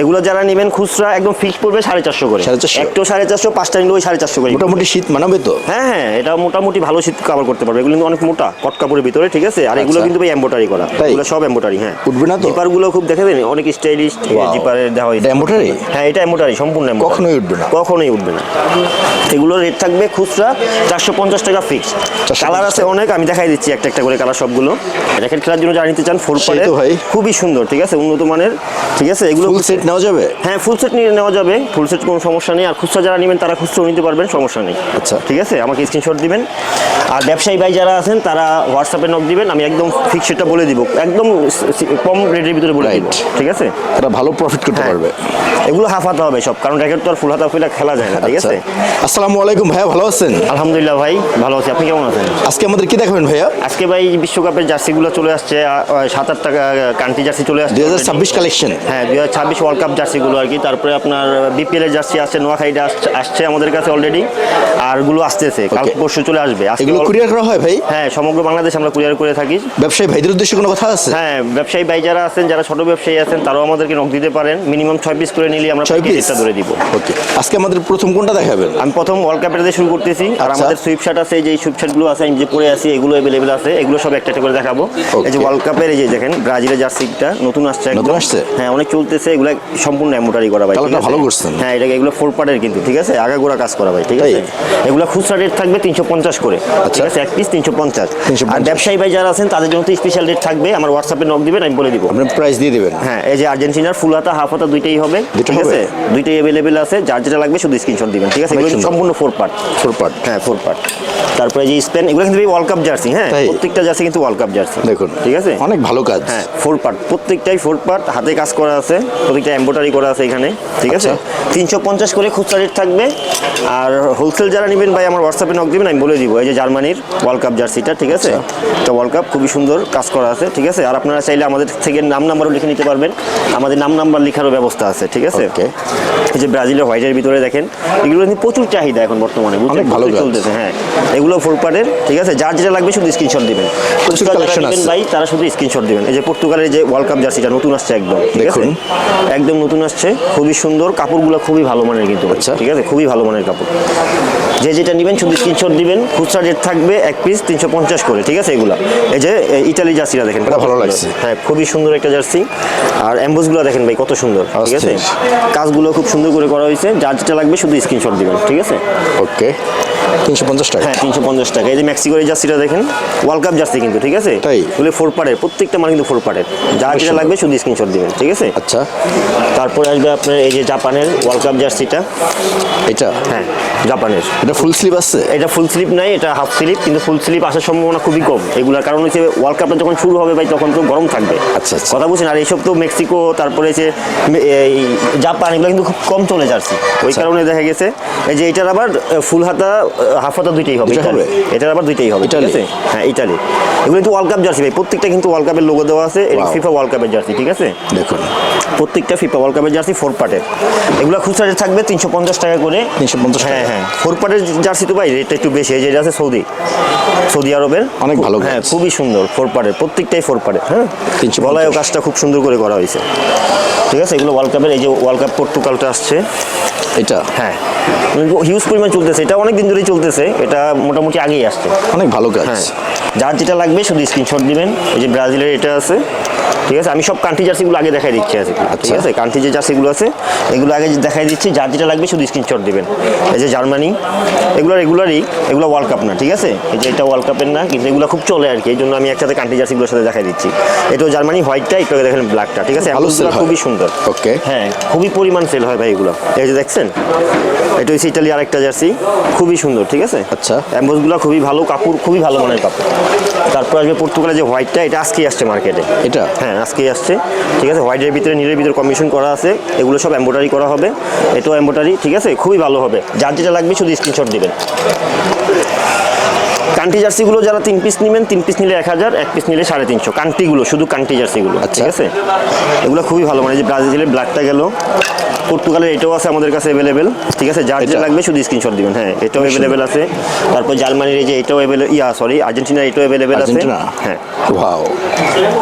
এগুলো যারা নেবেন খুচরা একদম ফিক্সড পড়বে 450 করে। 450 একটো 450, 5টা নিলে ওই 450 করে। মোটামুটি শীত মানাবে তো? হ্যাঁ, এটা মোটামুটি ভালো শীত কভার করতে পারবে। এগুলো কিন্তু অনেক মোটা কট কাপড়ের ভিতরে, ঠিক আছে। আর এগুলো কিন্তু ভাই এমব্রয়ডারি করা, এগুলো সব এমব্রয়ডারি। হ্যাঁ, উঠবে না তো? জিপার গুলো খুব দেখেন অনেক স্টাইলিশ জিপারের দেওয়া হয়েছে। এমব্রয়ডারি? হ্যাঁ, এটা এমব্রয়ডারি সম্পূর্ণ। কখনোই উঠবে না? কখনোই উঠবে না। এগুলো রেট থাকবে খুচরা 450 টাকা ফিক্সড। কালার আছে অনেক, আমি দেখাই দিচ্ছি একটা একটা করে কালার সবগুলো। র্যাকেট খেলার জন্য যারা নিতে চান ফুল পাড়ের, খুবই সুন্দর, ঠিক আছে, উন্নত মানের, ঠিক আছে। এগুলো ফুল সেট নেওয়া যাবে? হ্যাঁ, ফুল সেট নিয়ে নেওয়া যাবে। ফুল সেট কোনো সমস্যা নেই। আর খুচরা যারা নেবেন তারা খুচরাও নিতে পারবেন, সমস্যা নেই। আচ্ছা, ঠিক আছে, আমাকে স্ক্রিনশট দিবেন। আর ব্যবসায়ী ভাই যারা আছেন তারা হোয়াটসঅ্যাপে নক দিবেন, আমি একদম ফিক্স রেটটা বলে দিব, একদম কম রেটের ভিতরে বলে দিব, ঠিক আছে। তারা ভালো প্রফিট করতে পারবে। এগুলো হাফ হাতা হবে সব, কারণ র্যাকেট তো আর ফুল হাতা ফুলা খেলা যায় না, ঠিক আছে। আসসালামু আলাইকুম ভাইয়া, ভালো আছেন? আলহামদুলিল্লাহ ভাই, ভালো আছি। আপনি কেমন আছেন? আজকে আমাদের কি দেখাবেন ভাইয়া? আজকে ভাই বিশ্বকাপের জার্সিগুলো চলে আসছে, 7-8 টাকা কান্ট্রি জার্সি চলে আসছে। 2026 কালেকশন। হ্যাঁ, 2026 ওয়ার্ল্ড কাপ জার্সিগুলো আর কি। তারপরে আপনার বিপিএল এর জার্সি আসছে, নোয়াখালীটা আসছে আমাদের কাছে অলরেডি। আর গুলো আসতেছে, কাল পরশু চলে আসবে। এগুলো কুরিয়ার করা হয় ভাই? হ্যাঁ, সমগ্র বাংলাদেশ আমরা কুরিয়ার করে থাকি। ব্যবসায়ী ভাইদের উদ্দেশ্যে কোনো কথা আছে? হ্যাঁ, ব্যবসায়ী ভাই যারা আছেন, যারা ছোট ব্যবসায়ী আছেন, তারাও আমাদেরকে নক দিতে পারেন। মিনিমাম 6 পিস করে নিলে আমরা 6 পিসটা ধরে দিব। ওকে, আজকে আমাদের প্রথম কোনটা দেখাবেন? আমি প্রথম ওয়ার্ল্ড কাপের দিয়ে শুরু করতেছি। আর আমাদের সুইপ শার্ট আছে, যে সুইপ শার্টগুলো আছে আমি যে পরে আছি, এগুলো अवेलेबल আছে। এগুলো সব একটা একটা করে দেখাবো। এই যে ওয়ার্ল্ড কাপের এই যে দেখেন ব্রাজিলের জার্সিটা নতুন আসছে, নতুন আসছে। হ্যাঁ, অনেক চলতেছে। এগুলো সম্পূর্ণ এমব্রয়ডারি করা ভাই, ঠিক আছে। ভালো করছেন। হ্যাঁ, এগুলো 4 পার্টের কিন্তু, ঠিক আছে, আগাগোড়া কাজ করা ভাই, ঠিক আছে। এগুলো খুচরা রেট থাকবে 350 করে, ঠিক আছে, এক পিস 350। আর ব্যবসায়ী ভাই যারা আছেন তাদের জন্য তো স্পেশাল রেট থাকবে। আমার হোয়াটসঅ্যাপে নক দিবেন, আমি বলে দিব, আপনি প্রাইস দিয়ে দিবেন। হ্যাঁ, এই যে আর্জেন্টিনার ফুল হাতা হাফ হাতা দুইটাই হবে, ঠিক আছে, দুইটাই अवेलेबल আছে। যার যেটা লাগবে শুধু স্ক্রিনশট দিবেন, ঠিক আছে। এগুলো সম্পূর্ণ 4 পার্ট। 4 পার্ট? হ্যাঁ, 4 পার্ট। তারপরে যে স্পেন, এগুলো কিন্তু ওয়ার্ল্ড কাপ জার্সি। হ্যাঁ, প্রত্যেকটা জার্সি কিন্তু ওয়ার্ল্ড কাপ জার্সি, দেখুন, ঠিক আছে, অনেক ভালো কাজ। হ্যাঁ, 4 পার্ট, প্রত্যেকটাই 4 পার্ট, হাতে কাজ করা আছে, প্রত্যেকটা এমব্রয়ডারি করা আছে এখানে, ঠিক আছে। 350 করে খুচরা রেট থাকবে। আর হোলসেল যারা নেবেন ভাই আমার হোয়াটসঅ্যাপে নক দিবেন, আমি বলে দিব। এই যে জার্মানির ওয়ার্ল্ড কাপ জার্সিটা, ঠিক আছে, এটা ওয়ার্ল্ড কাপ, খুবই সুন্দর কাজ করা আছে, ঠিক আছে। আর আপনারা চাইলে আমাদের থেকে নাম নাম্বারও লিখে নিতে পারবেন, আমাদের নাম নাম্বার লেখারও ব্যবস্থা আছে, ঠিক আছে। এই যে ব্রাজিলের হোয়াইটের ভিতরে দেখেন, এগুলো কিন্তু প্রচুর চাহিদা এখন বর্তমানে, অনেক ভালো চলতেছে। হ্যাঁ, এগুলো 4 পার্টের, ঠিক আছে। যার যেটা লাগবে শুধু স্ক্রিনশট দিবেন। প্রচুর কালেকশন আছে ভাই, তারা শুধু স্ক্রিনশট দিবেন। এই যে পর্তুগালের যে ওয়ার্ল্ড কাপ জার্সিটা নতুন আসছে, একদম, ঠিক আছে, একদম নতুন আসছে, খুবই সুন্দর, কাপড়গুলো খুবই ভালো মানের কিন্তু, ঠিক আছে, খুবই ভালো মানের কাপড়। যে যেটা নেবেন শুধু স্ক্রিনশট দিবেন। খুচরা রেট থাকবে এক পিস 350 করে, ঠিক আছে। এগুলো এই যে ইতালি জার্সিটা দেখেন, ভালো লাগছে। হ্যাঁ, খুবই সুন্দর একটা জার্সি। আর এমবোসগুলো দেখেন ভাই কত সুন্দর, ঠিক আছে, কাজগুলো খুব সুন্দর করে করা হয়েছে। যার যেটা লাগবে শুধু স্ক্রিনশট দিবেন, ঠিক আছে। ওকে, 350 টাকা? হ্যাঁ, 350 টাকা। এই যে মেক্সিকোর জার্সিটা দেখেন, ওয়ার্ল্ড কাপ জার্সি কিন্তু, ঠিক আছে, এগুলো 4 পার্টের, প্রত্যেকটা মাল কিন্তু 4 পার্টের। যার যেটা লাগবে শুধু স্ক্রিনশট দিবেন, ঠিক আছে। আচ্ছা, তারপরে আসবে আপনার এই যে জাপানের ওয়ার্ল্ড কাপ জার্সিটা, এটা, হ্যাঁ, জাপানের। এটা ফুল স্লিভ আছে? এটা ফুল স্লিভ নাই, এটা হাফ স্লিভ, কিন্তু ফুল স্লিভ আসার সম্ভাবনা খুবই কম। এগুলোর কারণ হচ্ছে ওয়ার্ল্ড কাপটা যখন শুরু হবে ভাই, তখন তো গরম থাকবে। আচ্ছা, কথা বুঝছেন। আর এইসব তো মেক্সিকো, তারপরে যে জাপান, এগুলো কিন্তু খুব কম চলে জার্সি, ওই কারণে দেখা গেছে। এই যে এটার আবার ফুল হাতা হাফ হাতা দুইটাই হবে, এটার আবার দুইটাই হবে, ঠিক আছে। হ্যাঁ, ইতালি। এগুলো কিন্তু ওয়ার্ল্ড কাপ জার্সি ভাই, প্রত্যেকটা কিন্তু ওয়ার্ল্ড কাপের লোগো দেওয়া আছে। এটা ফিফা ওয়ার্ল্ড কাপের জার্সি, ঠিক আছে, দেখুন, প্রত্যেকটা ফিফা ওয়ার্ল্ড কাপের জার্সি 4 পার্টের। এগুলো খুচরা রেট থাকবে 350 টাকা করে। 350 টাকা? হ্যাঁ, হ্যাঁ, 4 পার্টের জার্সি তো ভাই রেটটা একটু বেশি। এই যে এটা আছে সৌদি আরবের, অনেক ভালো, হ্যাঁ, খুবই সুন্দর 4 পার্টের, প্রত্যেকটাই 4 পার্টের। হ্যাঁ, গলায়ও কাজটা খুব সুন্দর করে করা হয়েছে, ঠিক আছে। এগুলো ওয়ার্ল্ড কাপের। এই যে ওয়ার্ল্ড কাপ পর্তুগালটা আসছে, এটা, হ্যাঁ, হিউজ পরিমাণ চলতেছে। এটা অনেক দিন ধরেই চলতেছে, এটা মোটামুটি আগেই আসছে, অনেক ভালো কাজ। হ্যাঁ, যার যেটা লাগবে শুধু স্ক্রিনশট দিবেন। এই যে ব্রাজিলের এটা আছে, ঠিক আছে। আমি সব কান্ট্রি জার্সিগুলো আগে দেখাই দিচ্ছি, আছে, ঠিক আছে। কান্ট্রি যে জার্সিগুলো আছে এগুলো আগে দেখাই দিচ্ছি। যার যেটা লাগবে শুধু স্ক্রিনশট দিবেন। এই যে জার্মানি, এগুলো রেগুলারই, এগুলো ওয়ার্ল্ড কাপ না, ঠিক আছে। এই যে এটা ওয়ার্ল্ড কাপের না, কিন্তু এগুলো খুব চলে আর কি, এই জন্য আমি একসাথে কান্ট্রি জার্সিগুলোর সাথে দেখাই দিচ্ছি। এটাও জার্মানি হোয়াইটটা, একটু দেখেন ব্ল্যাকটা, ঠিক আছে। খুবই সুন্দর, ওকে, হ্যাঁ, খুবই পরিমাণ সেল হয় ভাই এগুলো। এই যে দেখছেন, এটা হচ্ছে ইতালি আরেকটা জার্সি, খুবই সুন্দর, ঠিক আছে। আচ্ছা, এমবোসগুলো খুবই ভালো, কাপড় খুবই ভালো মানের কাপড়। তারপর আসবে পর্তুগালের যে হোয়াইটটা, এটা আজকেই আসছে মার্কেটে, এটা, হ্যাঁ, আজকেই আসছে, ঠিক আছে। হোয়াইটের ভিতরে নীলের ভিতরে কম্বিনেশন করা আছে, এগুলো সব এমব্রয়ডারি করা হবে। এটাও এমব্রয়ডারি, ঠিক আছে, খুবই ভালো হবে। যার যেটা লাগবে শুধু স্ক্রিনশট দিবেন। কান্ট্রি জার্সিগুলো যারা 3 পিস নেবেন, 3 পিস নিলে 1000, 1 পিস নিলে 350। কান্ট্রিগুলো, শুধু কান্ট্রি জার্সিগুলো, ঠিক আছে। এগুলো খুবই ভালো, মানে যে ব্রাজিলের ব্ল্যাকটা গেল, পর্তুগালের এটাও আছে আমাদের কাছে অ্যাভেলেবেল, ঠিক আছে? যার যেটা এটা? লাগবে শুধু স্ক্রিনশট দিবেন। হ্যাঁ, এটাও অ্যাভেলেবেল আছে। তারপর জার্মানির এই যে এটাও অ্যাভেলেবেল, আর্জেন্টিনার এটাও অ্যাভেলেবেল আছে। আর্জেন্টিনা? হ্যাঁ, ওয়াও,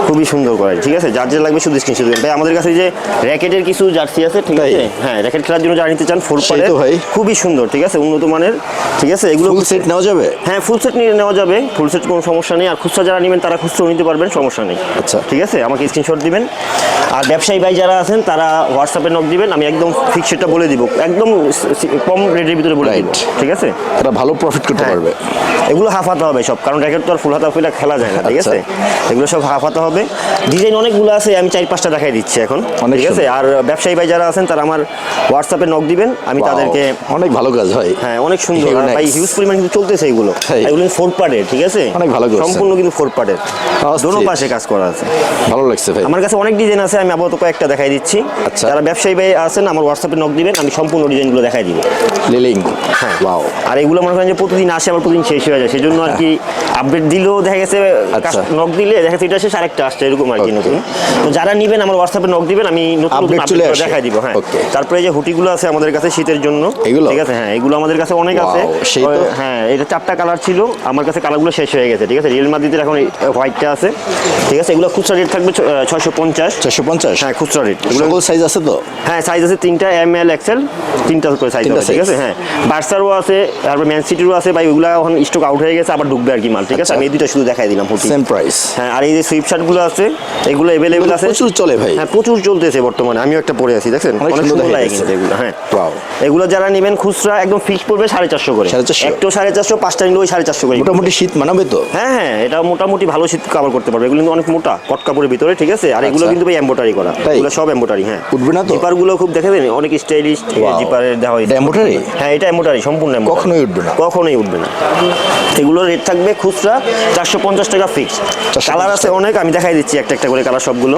খুবই সুন্দর করে, ঠিক আছে? যার যেটা লাগবে শুধু স্ক্রিনশট দিবেন। ভাই আমাদের কাছে এই যে র্যাকেটের কিছু জার্সি আছে, ঠিক তাই? আছে? হ্যাঁ, র্যাকেট খেলার জন্য যারা নিতে চান ফুল সেই পাড়ের, তো ভাই। খুবই সুন্দর, ঠিক আছে? উন্নত মানের, ঠিক আছে? এগুলো ফুল সেট নেওয়া যাবে? হ্যাঁ, ফুল সেট নিয়ে নেওয়া যাবে, ফুল সেট কোনো সমস্যা নেই। আর খুচরা যারা নেবেন তারা খুচরাও নিতে পারবেন, সমস্যা নেই। আচ্ছা। ঠিক আছে, আমাকে স্ক্রিনশট দিবেন। আর ব্যবসায়ী ভাই যারা আছেন তারা হোয়াটসঅ্যাপে নক দিবেন, আমি একদম ফিক্স রেটটা বলে দিব, একদম কম রেটের ভিতরে বলে দিব, Right. ঠিক আছে? তারা ভালো প্রফিট করতে হ্যাঁ। পারবে। এগুলো হাফ হাতা হবে সব, কারণ র্যাকেট তো আর ফুল হাতা ফুলা খেলা যায় না, ঠিক আচ্ছা। আছে? এগুলো সব হাফ হাতা হবে। ডিজাইন অনেকগুলো আছে, আমি 4-5টা দেখাই দিচ্ছি এখন, অনেক ঠিক আছে? সুন্দর। আর ব্যবসায়ী ভাই যারা আছেন তারা আমার হোয়াটসঅ্যাপে নক দিবেন, আমি Wow, তাদেরকে অনেক ভালো কাজ ভাই। হ্যাঁ, অনেক সুন্দর। আর Unique. ভাই হিউজ পরিমাণ কিন্তু চলতেছে এগুলো, তাই? এগুলো ফোর পার্টের, ঠিক আছে? অনেক ভালো করছেন। সম্পূর্ণ কিন্তু ফোর পার্টের, অস্থির। দোনো পাশে কাজ করা আছে। ভালো লাগছে ভাই। আমার কাছে অনেক ডিজাইন আছে, আমি আপাতত কয়েকটা দেখাই দিচ্ছি। আচ্ছা। যারা ব্যবসায়ী ভাই আছেন আমার হোয়াটসঅ্যাপে নক দিবেন, আমি সম্পূর্ণ ডিজাইনগুলো দেখাই দিব। লিলিং, ওয়াও, আর এগুলো মনে করেন যে প্রতিদিন আসে, আবার প্রতিদিন শেষ হয়ে যায়, সেই জন্য আর কি আপডেট দিলেও দেখা গেছে আচ্ছা। নক দিলে দেখা গেছে এটা শেষ, আরেকটা আসছে, এরকম আর কি Okay. নতুন। তো যারা নিবেন আমার হোয়াটসঅ্যাপে নক দিবেন, আমি নতুন নতুন Update চলে আপডেট আসে। দেখাই দিব। হ্যাঁ, Okay. তারপরে এই যে হুটিগুলো আছে আমাদের কাছে শীতের জন্য, এগুলো? ঠিক আছে? হ্যাঁ, এগুলো আমাদের কাছে অনেক আছে। Wow, সেই তো। হ্যাঁ, এটা 4টা কালার ছিল, আমার কাছে কালারগুলো শেষ হয়ে গেছে, ঠিক আছে? রিয়েল মাদ্রিদের এখন হোয়াইটটা আছে, ঠিক আছে? এগুলো খুচরা রেট থাকবে 650। 450? হ্যাঁ, খুচরা রেট। এগুলো সকল সাইজ আছে তো? হ্যাঁ, সাইজ আছে 3টা, ML XL 3টা করে সাইজ তিনটা আছে, ঠিক size। আছে? হ্যাঁ, বার্সারও আছে, তারপর ম্যান সিটিরও আছে ভাই, ওইগুলো এখন স্টক আউট হয়ে গেছে, আবার ঢুকবে আর কি মাল, ঠিক আছে? আচ্ছা। আমি এই দুটো শুধু দেখাই দিলাম হুটি। Same price. হ্যাঁ, আর এই যে সুইপ শার্টগুলো আছে, এগুলো অ্যাভেলেবেল আছে। প্রচুর চলে ভাই। হ্যাঁ, প্রচুর চলতেছে বর্তমানে, আমিও একটা পরে আছি, দেখছেন? অনেক অনেক সুন্দর সুন্দর দেখা লাগে যাচ্ছে। কিন্তু এগুলো। হ্যাঁ, ওয়াও, এগুলো যারা নেবেন খুচরা একদম ফিক্স পড়বে 450 করে। 450? একটাও 450, 5টা নিলে ওই 450 করে। মোটামুটি শীত মানাবে তো? হ্যাঁ হ্যাঁ, এটা মোটামুটি ভালো শীত কভার করতে পারবে। এগুলো কিন্তু অনেক মোটা কট কাপড়ের ভিতরে, ঠিক আছে? আর এগুলো আচ্ছা। কিন্তু ভাই এমব্রয়ডারি করা, তাই? এগুলো সব এমব্রয়ডারি। হ্যাঁ, উঠবে না তো? জিপারগুলো খুব দেখে দেন, অনেক স্টাইলিশ Wow. জিপারের দেওয়া হয়েছে। এটা embroidery? হ্যাঁ, এটা এমব্রয়ডারি, সম্পূর্ণ embroidery। কখনোই উঠবে না? কখনোই উঠবে না। এগুলোর রেট থাকবে খুচরা 450 টাকা ফিক্স। 450 কালার আছে অনেক, আমি দেখাই দিচ্ছি একটা একটা করে কালার সবগুলো,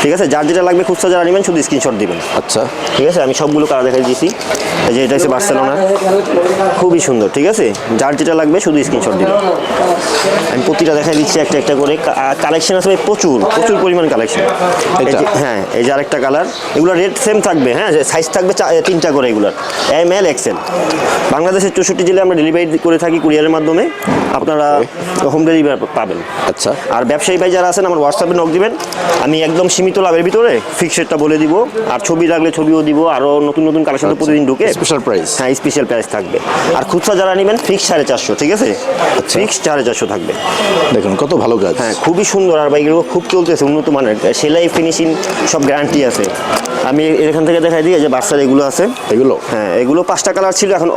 ঠিক আছে? যার যেটা লাগবে খুচরা যারা নেবেন শুধু স্ক্রিনশট দিবেন, আচ্ছা, ঠিক আছে? আমি সবগুলো কালার দেখাই দিয়েছি। এই যে এটা হচ্ছে বার্সেলোনা, খুবই সুন্দর, ঠিক আছে? যার যেটা লাগবে শুধু স্ক্রিনশট দিবেন। আমি প্রতিটা দেখাই দিচ্ছি একটা একটা করে। কালেকশন আছে ভাই প্রচুর, প্রচুর পরিমাণ কালেকশন। এটা? হ্যাঁ, এই যে আরেকটা কালার, এগুলো রেট সেম থাকবে। হ্যাঁ, সাইজ থাকবে 3টা করে এগুলোর, ML XL। বাংলাদেশের 64 জেলায় আমরা ডেলিভারি করে থাকি কুরিয়ারের মাধ্যমে, আপনারা হোম ডেলিভারি পাবেন। আচ্ছা। আর ব্যবসায়ী ভাই যারা আছেন আমার হোয়াটসঅ্যাপে নক দিবেন, আমি একদম সীমিত লাভের ভিতরে ফিক্স রেটটা বলে দিব। আর ছবি লাগলে ছবিও দিব, আরও নতুন নতুন কালেকশন তো প্রতিদিন ঢুকে, স্পেশাল প্রাইস। হ্যাঁ স্পেশাল প্রাইস থাকবে। আর খুচরা যারা নেবেন ফিক্স 450, ঠিক আছে? আচ্ছা। ফিক্স 450 থাকবে। দেখুন কত ভালো কাজ। হ্যাঁ, খুবই সুন্দর। আর বাইকগুলো খুব চলতেছে, উন্নত মানের, সেলাই ফিনিশিং সব গ্যারান্টি আছে। আমি এখান থেকে দেখাই দিই, এই যে বার্সার এগুলো আছে। এগুলো? হ্যাঁ, এগুলো 5টা কালার ছিল, এখন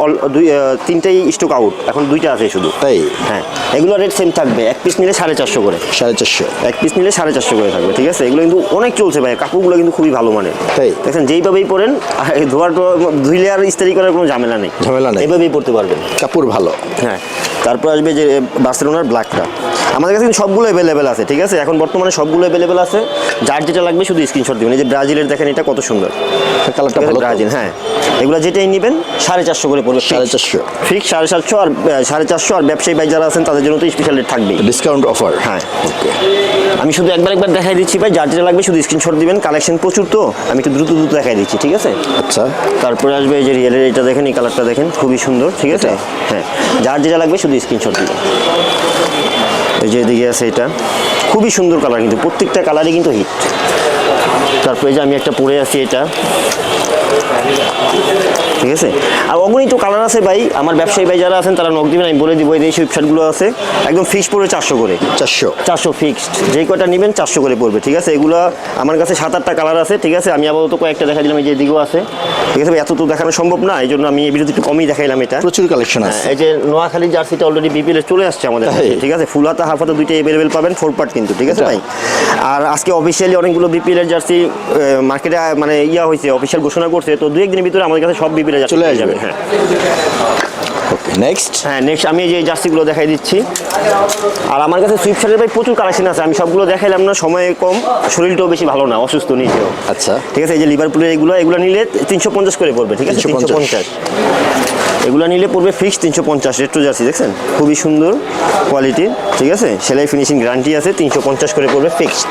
3টাই স্টক আউট, এখন 2টা আছে শুধু। তাই? হ্যাঁ, এগুলো রেট সেম থাকবে, এক পিস নিলে 450 করে। 450? এক পিস নিলে 450 করে থাকবে, ঠিক আছে? এগুলো কিন্তু অনেক চলছে ভাই, কাপড়গুলো কিন্তু খুবই ভালো মানের। তাই? দেখেন যেইভাবেই পরেন, ধুইলে আর ইস্ত্রি করার কোনো ঝামেলা নেই, ঝামেলা নেই। এইভাবেই পড়তে পারবেন। কাপড় ভালো। হ্যাঁ, তারপর আসবে যে বার্সেলোনার ব্ল্যাকটা, আমাদের কাছে কিন্তু সবগুলো অ্যাভেলেবেল আছে, ঠিক আছে? এখন বর্তমানে সবগুলো অ্যাভেলেবেল আছে, যার যেটা লাগবে শুধু স্ক্রিনশট দিবেন। এই যে ব্রাজিলের দেখেন, এটা কত সুন্দর কালারটা ভালো তো? ব্রাজিল। হ্যাঁ, এগুলো যেটাই নেবেন 450 করে পড়বে, 450? ফিক্স 750 আর 450। আর ব্যবসায়ী ভাই যারা আছেন তাদের জন্য তো স্পেশাল রেট থাকবেই। Discount offer? হ্যাঁ, ওকে। আমি শুধু একবার দেখাই দিচ্ছি ভাই, যার যেটা লাগবে শুধু স্ক্রিনশট দিবেন। কালেকশন প্রচুর, তো আমি একটু দ্রুত দেখাই দিচ্ছি, ঠিক আছে? আচ্ছা। তারপরে আসবে এই যে রিয়েলের এটা দেখেন, এই কালারটা দেখেন, খুবই সুন্দর, ঠিক আছে? এটা? হ্যাঁ, যার যেটা লাগবে শুধু স্ক্রিনশট দিবেন। এই যে এদিকে আছে, এটা খুবই সুন্দর কালার, কিন্তু প্রত্যেকটা কালারই কিন্তু হিট। তারপরে যে আমি একটা পরে আছি, এটা ঠিক আছে? আর অগণিত কালার আছে ভাই, আমার ব্যবসায়ী ভাই যারা আছেন তারা নক দিবেন, আমি বলে দিব। এই যে ওয়েবসাইটগুলো আছে, একদম ফিক্সড পড়বে 400 করে। 400? ফিক্সড, যেই কয়টা নেবেন 400 করে পড়বে, ঠিক আছে? এগুলো আমার কাছে 7-8টা কালার আছে, ঠিক আছে? আমি আপাতত কয়েকটা দেখা দিলাম, এই যে এদিকেও আছে, ঠিক আছে? এত তো দেখানো সম্ভব না, এই জন্য আমি এই ভিডিওতে একটু কমই দেখাইলাম। এটা প্রচুর কালেকশন আছে। এই যে নোয়াখালী জার্সিটা অলরেডি বিপিএল চলে আসছে আমাদের কাছে, ঠিক আছে? ফুল হাতা হাফ হাতা দুইটাই অ্যাভেলেবেল পাবেন, 4 পার্ট কিন্তু, ঠিক আছে এটা? ভাই? আর আজকে অফিসিয়ালি অনেকগুলো বিপিএল এর জার্সি মার্কেটে মানে ইয়া হয়েছে, অফিসিয়াল ঘোষণা করছে, তো 2-1 দিনের ভিতরে আমাদের কাছে সব বিপিএল এর জার্সি চলে পেয়ে আসবে। যাবেন। হ্যাঁ, ওকে নেক্সট। হ্যাঁ নেক্সট আমি এই যে জার্সিগুলো দেখাই দিচ্ছি। আর আমার কাছে সুইফট শার্টের ভাই প্রচুর কালেকশন আছে, আমি সবগুলো দেখাইলাম না, সময় কম, শরীরটাও বেশি ভালো না, অসুস্থ নিজেও। আচ্ছা ঠিক আছে, এই যে লিভারপুলের এগুলো নিলে 350 করে পড়বে, ঠিক আছে 350। এগুলো নিলে পড়বে ফিক্স 350। রেট্রো জার্সি দেখছেন, খুবই সুন্দর কোয়ালিটির, ঠিক আছে, সেলাই ফিনিশিং গ্যারান্টি আছে, 350 করে পড়বে ফিক্সড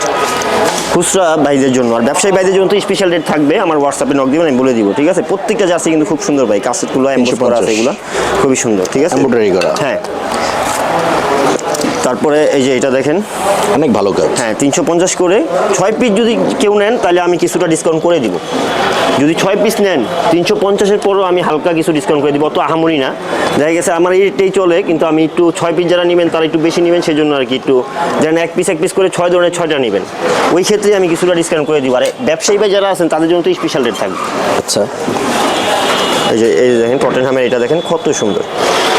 খুচরা ভাইদের জন্য। আর ব্যবসায়ী ভাইদের জন্য তো স্পেশাল রেট থাকবে, আমার হোয়াটসঅ্যাপে নক দিবেন, আমি বলে দিব, ঠিক আছে। প্রত্যেকটা জার্সি কিন্তু খুব সুন্দর ভাই, কাজগুলো এমবোস করা আছে, এগুলো খুবই সুন্দর, ঠিক আছে, এমব্রয়ডারি করা। হ্যাঁ। তারপরে এই যে এটা দেখেন, অনেক ভালো কাজ। হ্যাঁ 350 করে 6 পিস যদি কেউ নেন তাহলে আমি কিছুটা ডিসকাউন্ট করে দিব। যদি 6 পিস নেন 350-এর পরও আমি হালকা কিছু ডিসকাউন্ট করে দিব, অত আহামরি না। দেখা গেছে আমার এইটাই চলে, কিন্তু আমি একটু 6 পিস যারা নেবেন তারা একটু বেশি নেবেন, সেজন্য আর কি একটু যেন এক পিস করে 6 ধরনের 6টা নেবেন, ওই ক্ষেত্রে আমি কিছুটা ডিসকাউন্ট করে দিব। আর ব্যবসায়ী ভাই যারা আছেন তাদের জন্য তো স্পেশাল রেট থাকবে। আচ্ছা এই যে দেখেন টটেনহামের এটা দেখেন কত সুন্দর,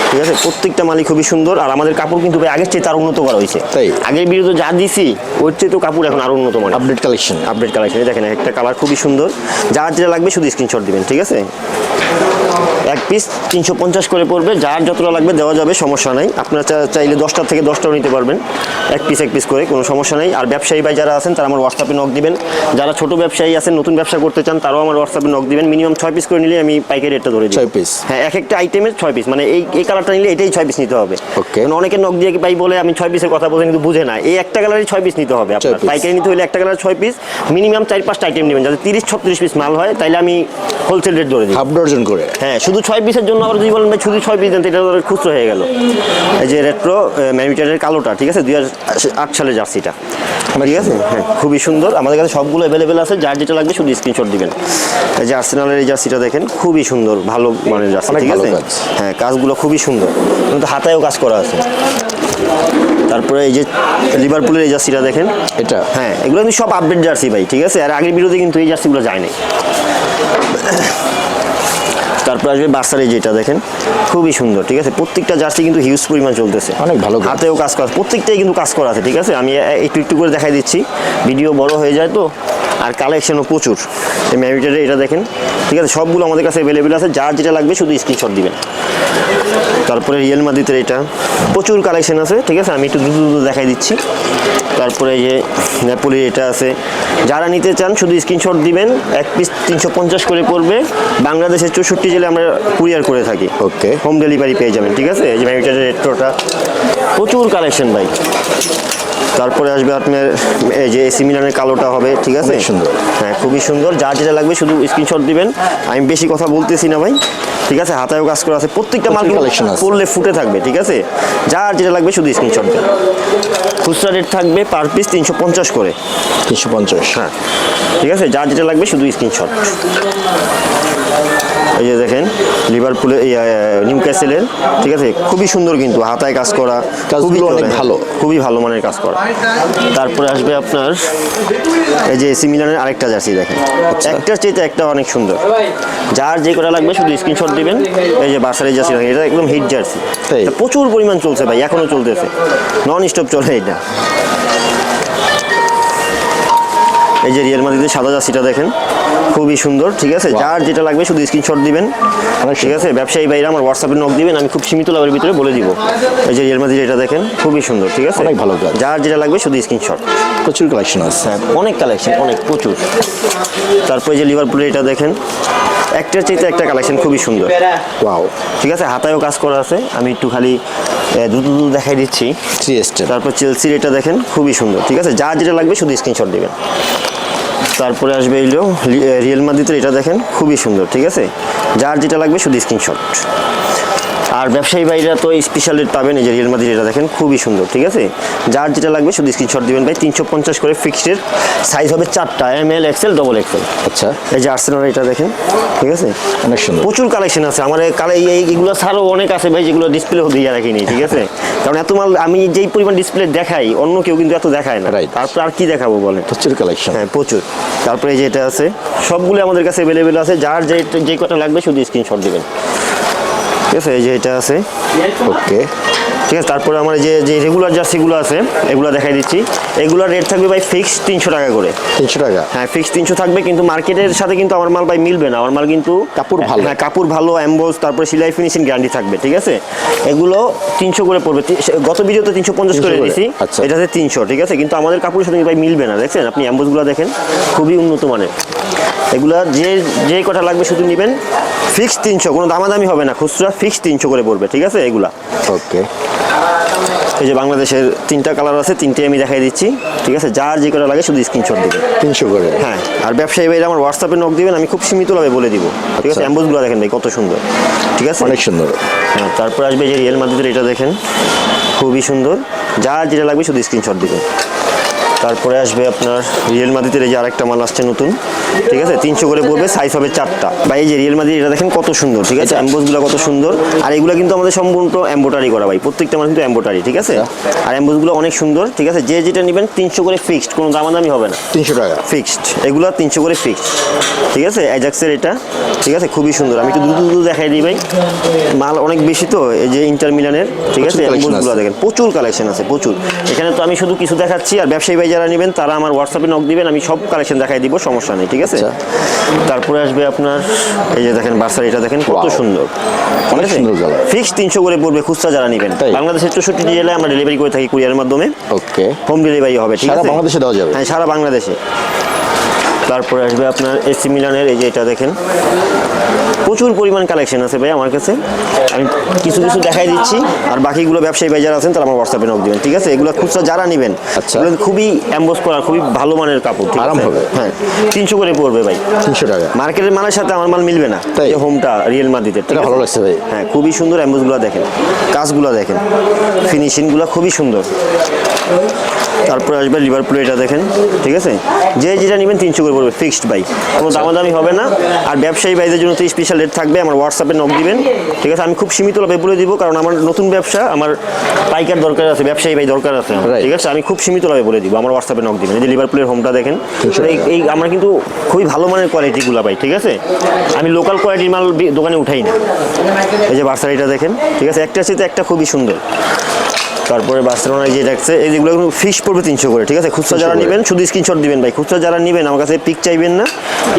ঠিক আছে, প্রত্যেকটা মালই খুবই সুন্দর। আর আমাদের কাপড় কিন্তু ভাই আগের চেয়ে তার উন্নত করা হয়েছে। তাই? আগের বিরুদ্ধে যা দিছি ওর চেয়ে তো কাপড় এখন আরো উন্নত মানে আপডেট কালেকশন। Update collection. দেখেন একটা কালার খুবই সুন্দর, যার যেটা লাগবে শুধু স্ক্রিনশট দিবেন, ঠিক আছে। এক পিস 350 করে পড়বে, যার যতটা লাগবে দেওয়া যাবে, সমস্যা নাই। আপনারা চাইলে 10টা থেকে 10টাও নিতে পারবেন, এক পিস করে, কোনো সমস্যা নেই। আর ব্যবসায়ী ভাই যারা আছেন তারা আমার হোয়াটসঅ্যাপে নক দিবেন, যারা ছোট ব্যবসায়ী আছেন নতুন ব্যবসা করতে চান তারাও আমার হোয়াটসঅ্যাপে নক দিবেন। মিনিমাম 6 পিস করে নিলে আমি পাইকারি রেটটা ধরে দিই। 6 পিস? হ্যাঁ, এক একটা আইটেমের 6 পিস, মানে এই কালারটা নিলে এটাই 6 পিস নিতে হবে। ওকে। কারণ অনেকে নক দিয়ে ভাই বলে আমি 6 পিসের কথা বলছেন কিন্তু বুঝে না, এই একটা কালারই 6 পিস নিতে হবে আপনার। পাইকারি নিতে হলে একটা কালার 6 পিস, মিনিমাম 4-5টা আইটেম নেবেন, যাতে 30-36 পিস মাল হয়, তাইলে আমি হোলসেল রেট ধরে দিই, হাফ ডজন করে। হ্যাঁ, শুধু 6 পিসের জন্য আবার যদি বলেন ভাই শুধু 6 পিস দেন, এটা খুচরো হয়ে গেল। এই যে রেট্রো ম্যানিটারের কালোটা, ঠিক আছে, 2008 সালের জার্সিটা, ঠিক আছে, হ্যাঁ খুবই সুন্দর। আমাদের কাছে সবগুলো অ্যাভেলেবেল আছে, যার যেটা লাগবে শুধু স্ক্রিনশট দিবেন। এই যে আর্সেনালের এই জার্সিটা দেখেন, খুবই সুন্দর, ভালো মানের জার্সি, ঠিক আছে, হ্যাঁ কাজগুলো খুবই সুন্দর, কিন্তু হাতায়ও কাজ করা আছে। তারপরে এই যে লিভারপুলের এই জার্সিটা দেখেন, এটা হ্যাঁ এগুলো কিন্তু সব আপডেট জার্সি ভাই, ঠিক আছে। আর আগের বিরোধে কিন্তু এই জার্সিগুলো যায় নাই। তারপর আসবে বার্সার এই যেটা দেখেন, খুবই সুন্দর, ঠিক আছে, প্রত্যেকটা জার্সি কিন্তু হিউজ পরিমাণ চলতেছে, অনেক ভালো, হাতেও কাজ করা, প্রত্যেকটাই কিন্তু কাজ করা আছে, ঠিক আছে। আমি একটু করে দেখাই দিচ্ছি, ভিডিও বড় হয়ে যায় তো, আর কালেকশনও প্রচুর। এই ম্যারিটারে এটা দেখেন, ঠিক আছে, সবগুলো আমাদের কাছে অ্যাভেলেবেল আছে, যার যেটা লাগবে শুধু স্ক্রিনশট দিবেন। তারপরে রিয়েল মাদ্রিদের এটা প্রচুর কালেকশন আছে, ঠিক আছে, আমি একটু দ্রুত দেখাই দিচ্ছি। তারপরে এই যে নেপোলির এটা আছে, যারা নিতে চান শুধু স্ক্রিনশট দিবেন, এক পিস 350 করে পড়বে, বাংলাদেশের 64 জেলে আমরা কুরিয়ার করে থাকি, ওকে, হোম ডেলিভারি পেয়ে যাবেন, ঠিক আছে। এই যে ম্যারিটারের রেট্রোটা প্রচুর কালেকশন ভাই। তারপরে আসবে আপনার এই যে এসি মিলানের কালোটা হবে, ঠিক আছে, সুন্দর, হ্যাঁ খুবই সুন্দর, যার যেটা লাগবে শুধু স্ক্রিনশট দিবেন। আমি বেশি কথা বলতেছি না ভাই, ঠিক আছে, হাতায়ও কাজ করা আছে, প্রত্যেকটা মাল পড়লে ফুটে থাকবে, ঠিক আছে, যার যেটা লাগবে শুধু স্ক্রিনশট দেন। খুচরা রেট থাকবে পার পিস 350 করে, 350, হ্যাঁ ঠিক আছে, যার যেটা লাগবে শুধু স্ক্রিনশট। এই যে দেখেন লিভারপুলের নিউ ক্যাসেলের, ঠিক আছে, খুবই সুন্দর, কিন্তু হাতায় কাজ করা, খুবই অনেক ভালো, খুবই ভালো মানের কাজ করা। তারপরে আসবে আপনার এই যে এসি মিলানের আরেকটা জার্সি দেখেন, একটার চেয়ে একটা অনেক সুন্দর, যার যে কটা লাগবে শুধু স্ক্রিনশট দিবেন। এই যে বার্সার জার্সি, এটা একদম হিট জার্সি, প্রচুর পরিমাণ চলছে ভাই, এখনো চলতেছে, নন স্টপ চলে এটা। এই যে রিয়াল মাদ্রিদের সাদা জার্সিটা দেখেন, খুবই সুন্দর, ঠিক আছে, যার যেটা লাগবে শুধু স্ক্রিনশট দিবেন, ঠিক আছে। ব্যবসায়ী ভাইরা আমার হোয়াটসঅ্যাপে নক দিবেন, আমি খুব সীমিত লাভের ভিতরে বলে দিব। এই যে রিয়াল মাদ্রিদ এটা দেখেন, খুবই সুন্দর, ঠিক আছে, অনেক ভালো কাজ, যার যেটা লাগবে শুধু স্ক্রিনশট। প্রচুর কালেকশন আছে, হ্যাঁ অনেক কালেকশন, অনেক প্রচুর। তারপরে যে লিভারপুলের এটা দেখেন, একটার চাইতে একটা কালেকশন খুবই সুন্দর, ওয়াও, ঠিক আছে, হাতায়ও কাজ করা আছে। আমি একটু খালি দ্রুত দেখাই দিচ্ছি। তারপর চেলসির এটা দেখেন, খুবই সুন্দর, ঠিক আছে, যার যেটা লাগবে শুধু স্ক্রিনশট দিবেন। তারপরে আসবে এইলো রিয়েল মাদ্রিদের এটা দেখেন, খুবই সুন্দর, ঠিক আছে, যার যেটা লাগবে শুধু স্ক্রিনশট। আর ব্যবসায়ী ভাইরা তো স্পেশাল রেট পাবেন। এই যে রিয়েল মাদ্রিদ এটা দেখেন, খুবই সুন্দর, ঠিক আছে, যার যেটা লাগবে শুধু স্ক্রিনশট দিবেন ভাই। 350 করে ফিক্সড, সাইজ হবে 4টা, ML, XL, XXL। আচ্ছা, এই যে আর্সেনাল এটা দেখেন, ঠিক আছে, অনেক সুন্দর, প্রচুর কালেকশন আছে আমার এইগুলো ছাড়াও অনেক আছে ভাই, যেগুলো ডিসপ্লে দিয়ে রাখিনি, ঠিক আছে, কারণ এত মাল আমি যেই পরিমাণ ডিসপ্লে দেখাই অন্য কেউ কিন্তু এত দেখায় না। তারপর আর কি দেখাবো বলেন, প্রচুর কালেকশন, হ্যাঁ প্রচুর। তারপরে এই যে এটা আছে, সবগুলো আমাদের কাছে অ্যাভেলেবেল আছে, যার যে কটা লাগবে শুধু স্ক্রিনশট দিবেন, ঠিক আছে। এই যে এটা আছে, ওকে, ঠিক আছে। তারপরে আমার যে যে রেগুলার জার্সিগুলো আছে এগুলো দেখাই দিচ্ছি। এগুলোর রেট থাকবে ভাই ফিক্সড 300 টাকা করে। 300 টাকা। হ্যাঁ, ফিক্সড 300 থাকবে, কিন্তু মার্কেটের সাথে কিন্তু আমার মাল ভাই মিলবে না। আমার মাল কিন্তু কাপড় ভালো। হ্যাঁ, কাপড় ভালো, এমবোস, তারপরে সেলাই ফিনিশিং গ্যারান্টি থাকবে, ঠিক আছে। এগুলো 300 করে পড়বে। গত ভিডিওতে 350 করে 300 করে। দিয়েছি, আচ্ছা। এটাতে 300, ঠিক আছে। কিন্তু আমাদের কাপড়ের সাথে ভাই মিলবে না, দেখছেন আপনি এমবোসগুলো দেখেন, খুবই উন্নত মানের। এগুলা যে কটা লাগবে শুধু নেবেন, ফিক্সড 300, কোনো দামাদামি হবে না, খুচরা ফিক্সড 300 করে পড়বে, ঠিক আছে। এগুলা ওকে। এই যে বাংলাদেশের 3টা কালার আছে, 3টে আমি দেখাই দিচ্ছি, ঠিক আছে। যার যে কটা লাগে শুধু স্ক্রিনশট দিবেন। 300 করে। হ্যাঁ, আর ব্যবসায়ী ভাইরা আমার হোয়াটসঅ্যাপে নক দিবেন, আমি খুব সীমিত লাভে বলে দিব, ঠিক আছে। আচ্ছা। অ্যাম্বোসগুলো দেখেন ভাই কত সুন্দর, ঠিক আছে। অনেক সুন্দর। হ্যাঁ, তারপর আসবে যে রিয়েল মাদ্রিদের, এটা দেখেন খুবই সুন্দর, যার যেটা লাগবে শুধু স্ক্রিনশট দিবেন। তারপরে আসবে আপনার রিয়েল মাদ্রিদের এই যে আরেকটা মাল আসছে নতুন, ঠিক আছে। 300 করে পড়বে, সাইজ হবে 4টা। ভাই এই যে রিয়েল মাদ্রিদ, এটা দেখেন কত সুন্দর, ঠিক আছে। অ্যাম্বোসগুলো কত সুন্দর, আর এগুলো কিন্তু আমাদের সম্পূর্ণ এমব্রয়ডারি করা ভাই, প্রত্যেকটা মাল কিন্তু এমব্রয়ডারি, ঠিক আছে। আর অ্যাম্বোসগুলো অনেক সুন্দর, ঠিক আছে। যে যেটা নেবেন 300 করে ফিক্সড, কোনো দামাদামি হবে না, 300 টাকা ফিক্সড। এগুলো 300 করে ফিক্সড, ঠিক আছে। অ্যাজাক্সের এটা, ঠিক আছে, খুবই সুন্দর। আমি একটু দ্রুত দেখাই দিই ভাই, মাল অনেক বেশি তো। এই যে ইন্টার মিলানের, ঠিক আছে, প্রচুর collection অ্যাম্বোসগুলো আছে। দেখেন, প্রচুর কালেকশন আছে, প্রচুর। এখানে তো আমি শুধু কিছু দেখাচ্ছি, আর ব্যবসায়ী ভাই যারা নেবেন তারা আমার হোয়াটসঅ্যাপে নক দিবেন, আমি সব কালেকশন দেখাই দিব, সমস্যা নেই, ঠিক আছে। আচ্ছা। তারপরে আসবে আপনার এই যে দেখেন বার্সারিটা দেখেন কত Wow. সুন্দর, অনেক সুন্দর কালার। ফিক্স 300 করে পড়বে খুচরা যারা নেবেন। তাই? বাংলাদেশের 64 জেলায় আমরা ডেলিভারি করে থাকি কুরিয়ারের মাধ্যমে, ওকে। হোম ডেলিভারি হবে, ঠিক সারা আছে। বাংলাদেশে দেওয়া যাবে? হ্যাঁ, সারা বাংলাদেশে। তারপরে আসবে আপনার এসি মিলানের, এই যে এটা দেখেন প্রচুর পরিমাণ কালেকশন আছে ভাই আমার কাছে, আমি কিছু কিছু দেখাই দিচ্ছি, আর বাকিগুলো ব্যবসায়ী ভাই যারা আছেন তারা আমার হোয়াটসঅ্যাপে নক দিবেন, ঠিক আছে। এগুলো খুচরা যারা নেবেন, আচ্ছা। এগুলো খুবই এমবোস করা, খুবই ভালো মানের কাপড়, ঠিক আরাম আছে? হবে। হ্যাঁ, 300 করে পড়বে ভাই। 300 টাকা। মার্কেটের মালের সাথে আমার মাল মিলবে না, তাই? এই হোমটা রিয়েল মাদ্রিদের, ঠিক এটা আছে? ভালো লাগছে ভাই। হ্যাঁ, খুবই সুন্দর। এমবোসগুলো দেখেন, কাজগুলো দেখেন, ফিনিশিংগুলো খুবই সুন্দর। তারপরে আসবে লিভারপুল, এটা দেখেন, ঠিক আছে। যে যেটা নেবেন 300 করে পড়বে, ফিক্সড বাই, কোনো দামাদামি হবে না। আর ব্যবসায়ী ভাইদের জন্য তো স্পেশাল রেট থাকবে, আমার হোয়াটসঅ্যাপে নক দিবেন, ঠিক আছে। আমি খুব সীমিত লাভে বলে দিব, কারণ আমার নতুন ব্যবসা, আমার পাইকার দরকার আছে, ব্যবসায়ী ভাই দরকার আছে, Right. ঠিক আছে। আমি খুব সীমিত লাভে বলে দিব, আমার হোয়াটসঅ্যাপে নক দিবেন। এই যে লিভারপুলের হোমটা দেখেন, এই আমরা কিন্তু খুবই ভালো মানের কোয়ালিটিগুলো পাই, ঠিক আছে। আমি লোকাল কোয়ালিটির মাল দোকানে উঠাই না। এই যে বার্সারিটা দেখেন, ঠিক আছে, একটা সাথে একটা খুবই সুন্দর। তারপরে বার্সেলোনায় যে রাখছে, এই যেগুলো ফিক্স পড়বে 300 করে, ঠিক আছে। খুচরা যারা নেবেন শুধু স্ক্রিনশট দিবেন ভাই, খুচরা যারা নেবেন আমার কাছে পিক চাইবেন না,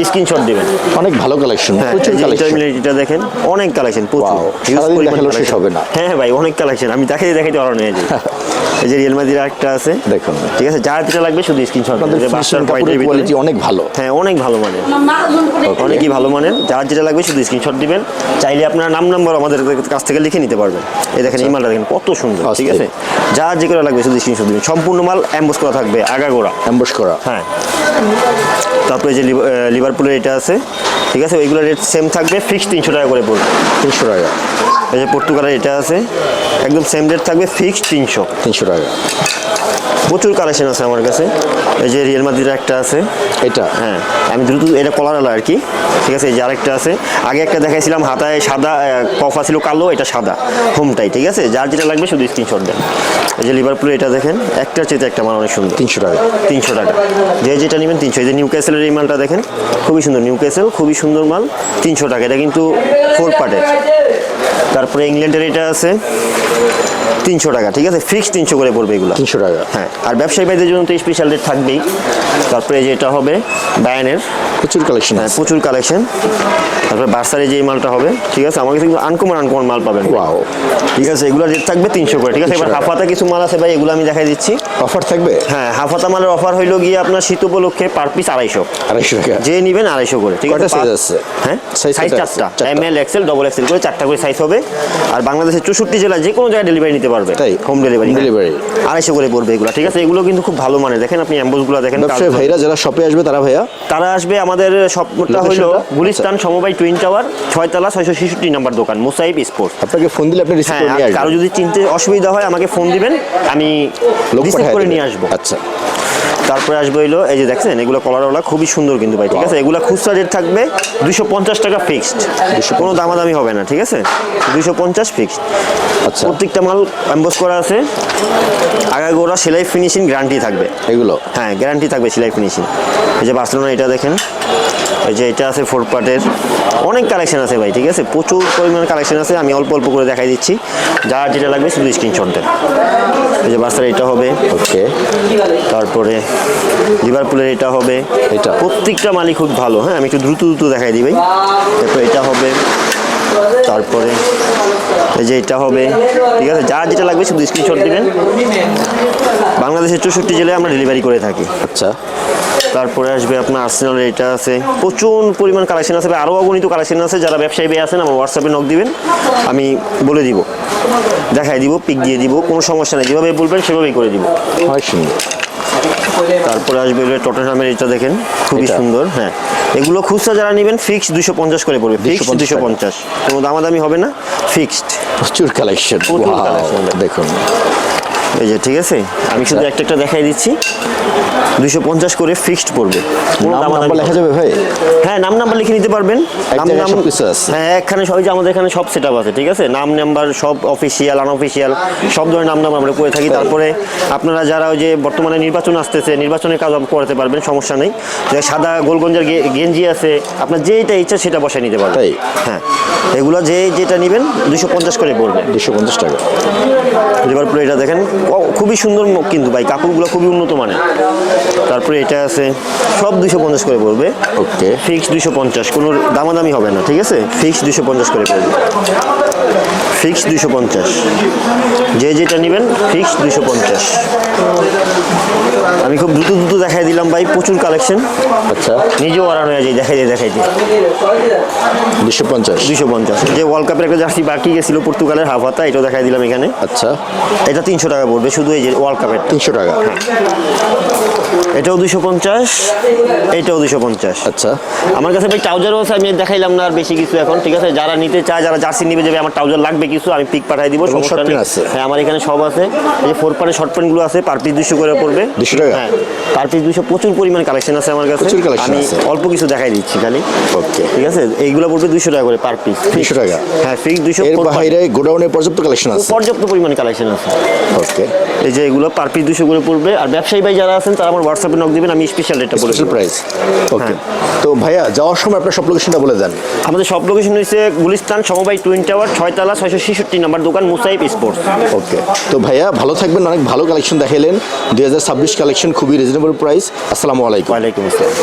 স্ক্রিনশট দিবেন। অনেক ভালো কালেকশন, হ্যাঁ, প্রচুর কালেকশন। ইন্টারমিডিয়েটটা দেখেন, অনেক কালেকশন, প্রচুর। Wow, Huge সারাদিন পরিমাণ দেখালেও শেষ collection। হবে না। হ্যাঁ ভাই, অনেক কালেকশন, আমি দেখাইতে অরণ্য হয়ে যাই। এই যে রিয়েল মাদ্রিদ একটা আছে, দেখুন। ঠিক আছে, যার যেটা লাগবে শুধু স্ক্রিনশট আপনাদের দিবেন। finishing কাপড়ের কোয়ালিটি অনেক ভালো। হ্যাঁ, অনেক ভালো মানের, অনেকই ভালো মানের। যার যেটা লাগবে শুধু স্ক্রিনশট দিবেন। চাইলে আপনার নাম নাম্বার আমাদের কাছ থেকে লিখে নিতে পারবেন। এই দেখেন, এই মালটা দেখেন কত সুন্দর, ঠিক আছে। যার যে করে লাগবে শুধু স্ক্রিনশট দিবেন। সম্পূর্ণ মাল এমবোস করা থাকবে, আগাগোড়া। অ্যাম্বুশ করা। হ্যাঁ। তারপরে যে লিভারপুলের এটা আছে, ঠিক আছে, ওইগুলো রেট সেম থাকবে, ফিক্সড 300 টাকা করে পড়বে। 300 টাকা। এই যে পর্তুগালের এটা আছে, একদম সেম রেট থাকবে, ফিক্সড 300। 300 টাকা। প্রচুর কালেকশন আছে আমার কাছে। এই যে রিয়েল মাদ্রিদের একটা আছে, এটা হ্যাঁ, আমি দ্রুত, এটা কলারওয়ালা আর কি, ঠিক আছে। এই যে আরেকটা আছে, আগে একটা দেখাইছিলাম হাতায় সাদা, কফা ছিল কালো, এটা সাদা, হোমটাই, ঠিক আছে। যার যেটা লাগবে শুধু স্ক্রিনশট দেন। এই যে লিভারপুল এটা দেখেন, একটার চেয়ে একটা মাল অনেক সুন্দর, 300 টাকা। 300 টাকা। যে যেটা নেবেন 300। এই যে নিউ ক্যাসেলের এই মালটা দেখেন, খুবই সুন্দর, নিউ ক্যাসেল, খুবই সুন্দর মাল, 300 টাকা। এটা কিন্তু 4 পার্টের। তারপরে ইংল্যান্ডের এটা আছে 300 টাকা, ঠিক আছে, ফিক্সড 300 করে পড়বে এগুলো। 300 টাকা। হ্যাঁ, আর ব্যবসায়ী ভাইদের জন্য তো স্পেশাল রেট থাকবেই। তারপরে এই যে এটা হবে বায়ানের, প্রচুর কালেকশন হ্যাঁ, আছে। প্রচুর কালেকশন। তারপরে বার্সারে যে এই মালটা হবে, ঠিক আছে, আমার কাছে কিন্তু আনকমন মাল পাবেন। Wow. ঠিক আছে, এগুলো রেট থাকবে 300 করে, ঠিক আছে। এবার 300 টাকা। হাফাতা কিছু মাল আছে ভাই, এগুলো আমি দেখাই দিচ্ছি। অফার থাকবে? হ্যাঁ, হাফাতা মালের অফার হইলো গিয়ে আপনার শীত উপলক্ষে পার পিস 250। 250 টাকা। যে নিবেন 250 করে, ঠিক আছে। কয়টা size আছে? হ্যাঁ, Size সাইজ কয়টা আছে? 4টা, চারটা। M L, XL, double XL করে 4টা করে সাইজ হবে। আর বাংলাদেশের 64 জেলায় যে কোনো জায়গায় ডেলিভারি নিতে পারবে। তাই? Home delivery. Home delivery। 250 করে পড়বে এগুলো, ঠিক আছে। এগুলো কিন্তু খুব ভালো মানের, দেখেন আপনি অ্যাম্বোসগুলো দেখেন। ব্যবসায়ী ভাইরা যারা শপে আসবে তারা ভাইয়া তারা আসবে, আমাদের শপটা হলো Location-টা? গুলিস্তান সমবায় টুইন টাওয়ার, 6 তলা, 666 নম্বর দোকান, মুসাইব স্পোর্টস। আপনাকে ফোন দিলে আপনি রিসিভ হ্যাঁ, করে নিয়ে আর কারো আসবেন। যদি চিনতে অসুবিধা হয় আমাকে ফোন দিবেন, আমি লোক রিসিভ পাঠিয়ে করে দিবেন। নিয়ে আসবো। আচ্ছা। তারপরে আসবে হইলো এই যে দেখছেন, এগুলো কলারওয়ালা, খুবই সুন্দর কিন্তু ভাই, ঠিক আছে। এগুলো খুচরা রেট থাকবে 250 টাকা ফিক্সড, কোনো দামাদামি হবে না, ঠিক আছে। 250 ফিক্সড। আচ্ছা। প্রত্যেকটা মাল এমবোস করা আছে, আগাগোড়া সেলাই ফিনিশিং গ্যারান্টি থাকবে। এগুলো হ্যাঁ, গ্যারান্টি থাকবে সেলাই ফিনিশিং। এই যে বার্সেলোনা এটা দেখেন, এই যে এটা আছে 4 পার্টের, অনেক কালেকশন আছে ভাই, ঠিক আছে, প্রচুর পরিমাণ কালেকশন আছে। আমি অল্প অল্প করে দেখাই দিচ্ছি, যার যেটা লাগবে শুধু স্ক্রিনশট দেন। এই যে বার্সার এটা হবে, ওকে, তারপরে লিভারপুলের এটা হবে, এটা। প্রত্যেকটা মালিক খুব ভালো। হ্যাঁ, আমি একটু দ্রুত দেখাই দিই ভাই। তারপর এটা হবে, তারপরে এই যে এটা হবে, ঠিক আছে, যার যেটা লাগবে শুধু স্ক্রিনশট দিবেন। বাংলাদেশের 64 জেলায় আমরা ডেলিভারি করে থাকি। আচ্ছা, তারপরে আসবে আপনার আর্সেনালের এটা আছে, প্রচুর পরিমাণ কালেকশন আছে, আরও অগণিত কালেকশন আছে। যারা ব্যবসায়ী ভাই আছেন আমার হোয়াটসঅ্যাপে নক দিবেন, আমি বলে দিব, দেখাই দিব, পিক দিয়ে দিব, কোনো সমস্যা নেই, যেভাবে বলবেন সেভাবেই করে দিব। হয় সুন্দর। তারপরে আসবে টটেনহামের এটা দেখেন, খুবই এটা? সুন্দর। হ্যাঁ, এগুলো খুচরা যারা নেবেন ফিক্সড 250 করে পড়বে, ফিক্সড 250, কোনো দামাদামি হবে না, ফিক্সড। প্রচুর কালেকশন, প্রচুর collection। দেখুন। এই যে ঠিক আছে, আমি শুধু একটা দেখাই দিচ্ছি, 250 করে ফিক্সড পড়বে, কোনো নাম দামাদামি নাম্বার লেখা যাবে ভাই? হ্যাঁ, নাম্বার লিখে নিতে পারবেন। জায়গায় সবকিছু আছে। হ্যাঁ, এখানে সবাই যে আমাদের এখানে সব সেট আপ আছে, ঠিক আছে, নাম্বার সব অফিসিয়াল আনঅফিসিয়াল সব ধরনের নাম্বার আমরা করে থাকি। তারপরে আপনারা যারা ওই যে বর্তমানে নির্বাচন আসতেছে, নির্বাচনের কাজ করতে পারবেন, সমস্যা নেই। যে সাদা গোলগঞ্জের গেঞ্জি আছে, আপনার যেটা ইচ্ছা সেটা বসায় নিতে পারবেন। তাই? হ্যাঁ, এগুলো যেটা নেবেন 250 করে পড়বে। 250 টাকা। লিভারপুল এটা দেখেন, খুবই সুন্দর কিন্তু ভাই, কাপড়গুলো খুবই উন্নত মানের। তারপরে এটা আছে, সব 250 করে পড়বে। ওকে, ফিক্সড 250, কোনো দামাদামি হবে না, ঠিক আছে, ফিক্সড 250 করে পড়বে, ফিক্সড 250, যেটা নেবেন ফিক্সড 250। আমি খুব দ্রুত দেখাই দিলাম ভাই, প্রচুর কালেকশন, আচ্ছা, নিজেও আরাম হয়ে যায় দেখাই দিই। 250। 250, যে ওয়ার্ল্ড কাপের একটা জার্সি বাকি গেছিল পর্তুগালের, হাফ হাতা, এটাও দেখাই দিলাম এখানে। আচ্ছা, এটা 300 টাকা পড়বে, শুধু এই যে ওয়ার্ল্ড কাপের। 300 টাকা। এটাও 250, এটাও 250। আচ্ছা, আমার কাছে ভাই ট্রাউজারও আছে, আমি দেখাইলাম না আর বেশি কিছু এখন, ঠিক আছে, যারা নিতে চায়, যারা জার্সি নিবে, যাবে আমার ট্রাউজার লাগবে কিছু, আমি পিক পাঠাই দিব, এবং সমস্যা short নেই। pant আছে? হ্যাঁ, আমার এখানে সব আছে। এই যে 4 পার্টের শর্ট প্যান্টগুলো আছে, পার পিস 200 করে পড়বে। 200 টাকা? হ্যাঁ, পার পিস 200, প্রচুর পরিমাণ কালেকশন আছে আমার কাছে। প্রচুর collection আমি আছে। অল্প কিছু দেখাই দিচ্ছি খালি, ওকে, ঠিক আছে। এইগুলো পড়বে 200 টাকা করে পার পিস। 200 টাকা। হ্যাঁ, ফিক্স 200। এর বাইরে গোডাউনে পর্যাপ্ত কালেকশন আছে। পর্যাপ্ত পরিমাণে কালেকশন আছে। ওকে, এই যে এগুলো পার পিস 200 করে পড়বে। আর ব্যবসায়ী ভাই যারা আছেন তারা আমার হোয়াটসঅ্যাপে নক দিবেন, আমি স্পেশাল রেটটা বলে স্পেশাল দেব। প্রাইস। ওকে, হ্যাঁ। তো ভাইয়া যাওয়ার সময় আপনার সব লোকেশনটা বলে দেন। আমাদের সব লোকেশন হচ্ছে গুলিস্তান সমবায় টুইন টাওয়ার, 6 তলা, 666 নম্বর দোকান, মুসাইব স্পোর্টস। ওকে, তো ভাইয়া ভালো থাকবেন, অনেক ভালো কালেকশন দেখাইলেন। 2026 কালেকশন, খুবই রিজনেবল প্রাইস। আসসালামু আলাইকুম। ওয়ালাইকুম আসসালাম।